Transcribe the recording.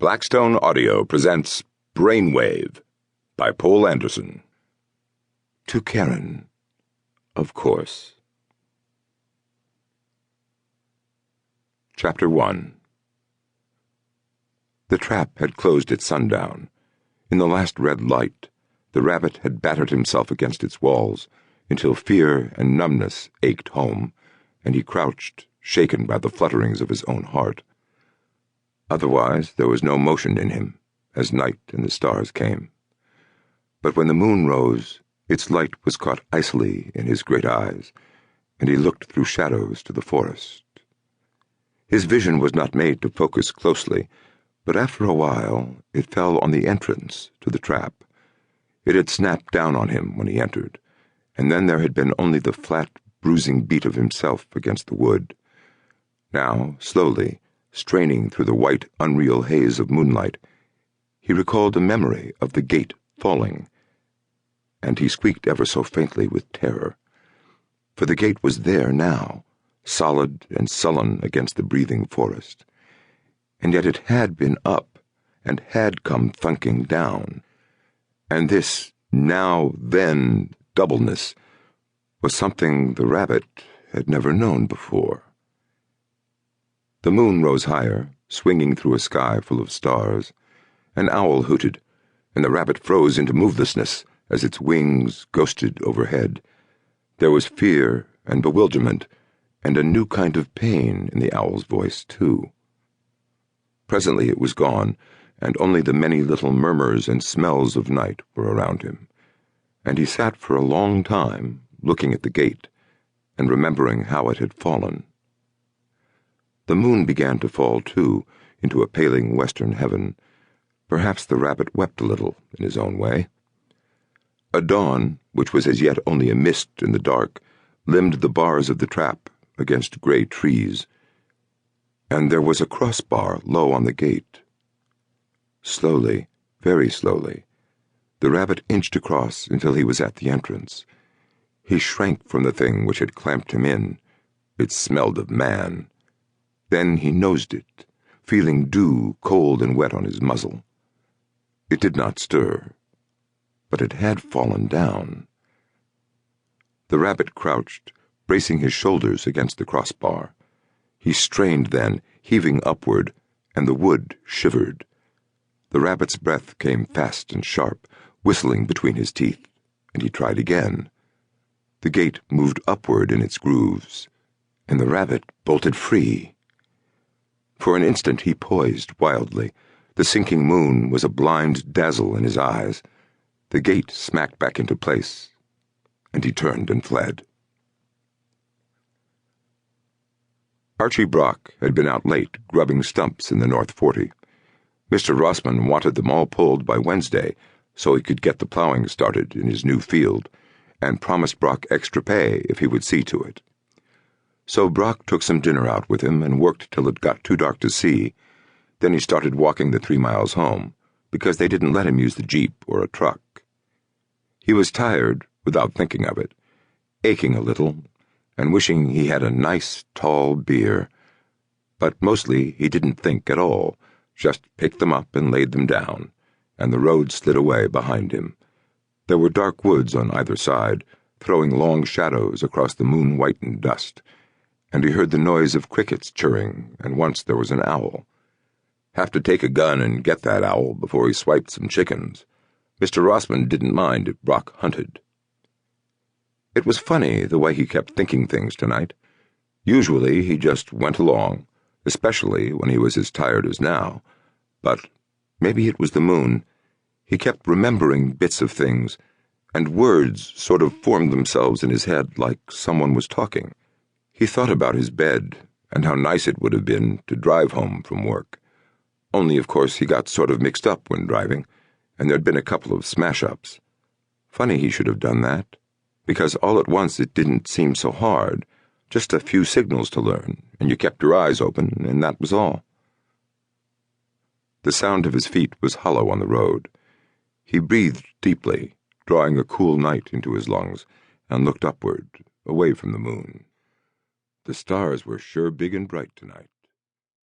Blackstone Audio presents Brainwave by Poul Anderson. To Karen, of course. Chapter 1. The trap had closed at sundown. In the last red light, the rabbit had battered himself against its walls until fear and numbness ached home, and he crouched, shaken by the flutterings of his own heart. Otherwise, there was no motion in him, as night and the stars came. But when the moon rose, its light was caught icily in his great eyes, and he looked through shadows to the forest. His vision was not made to focus closely, but after a while it fell on the entrance to the trap. It had snapped down on him when he entered, and then there had been only the flat, bruising beat of himself against the wood. Now, slowly, straining through the white, unreal haze of moonlight, he recalled a memory of the gate falling, and he squeaked ever so faintly with terror. For the gate was there now, solid and sullen against the breathing forest, and yet it had been up and had come thunking down, and this now-then doubleness was something the rabbit had never known before. The moon rose higher, swinging through a sky full of stars. An owl hooted, and the rabbit froze into movelessness as its wings ghosted overhead. There was fear and bewilderment, and a new kind of pain in the owl's voice, too. Presently it was gone, and only the many little murmurs and smells of night were around him, and he sat for a long time, looking at the gate, and remembering how it had fallen. The moon began to fall, too, into a paling western heaven. Perhaps the rabbit wept a little in his own way. A dawn, which was as yet only a mist in the dark, limned the bars of the trap against gray trees, and there was a crossbar low on the gate. Slowly, very slowly, the rabbit inched across until he was at the entrance. He shrank from the thing which had clamped him in. It smelled of man. Then he nosed it, feeling dew cold and wet on his muzzle. It did not stir, but it had fallen down. The rabbit crouched, bracing his shoulders against the crossbar. He strained then, heaving upward, and the wood shivered. The rabbit's breath came fast and sharp, whistling between his teeth, and he tried again. The gate moved upward in its grooves, and the rabbit bolted free. For an instant he poised wildly. The sinking moon was a blind dazzle in his eyes. The gate smacked back into place, and he turned and fled. Archie Brock had been out late, grubbing stumps in the North 40. Mr. Rossman wanted them all pulled by Wednesday so he could get the plowing started in his new field, and promised Brock extra pay if he would see to it. So Brock took some dinner out with him and worked till it got too dark to see. Then he started walking the 3 miles home, because they didn't let him use the jeep or a truck. He was tired, without thinking of it, aching a little, and wishing he had a nice, tall beer. But mostly he didn't think at all, just picked them up and laid them down, and the road slid away behind him. There were dark woods on either side, throwing long shadows across the moon-whitened dust, and he heard the noise of crickets chirring, and once there was an owl. Have to take a gun and get that owl before he swiped some chickens. Mr. Rossman didn't mind if Brock hunted. It was funny the way he kept thinking things tonight. Usually he just went along, especially when he was as tired as now. But maybe it was the moon. He kept remembering bits of things, and words sort of formed themselves in his head like someone was talking. He thought about his bed and how nice it would have been to drive home from work. Only, of course, he got sort of mixed up when driving, and there'd been a couple of smash-ups. Funny he should have done that, because all at once it didn't seem so hard, just a few signals to learn, and you kept your eyes open, and that was all. The sound of his feet was hollow on the road. He breathed deeply, drawing a cool night into his lungs, and looked upward, away from the moon. The stars were sure big and bright tonight.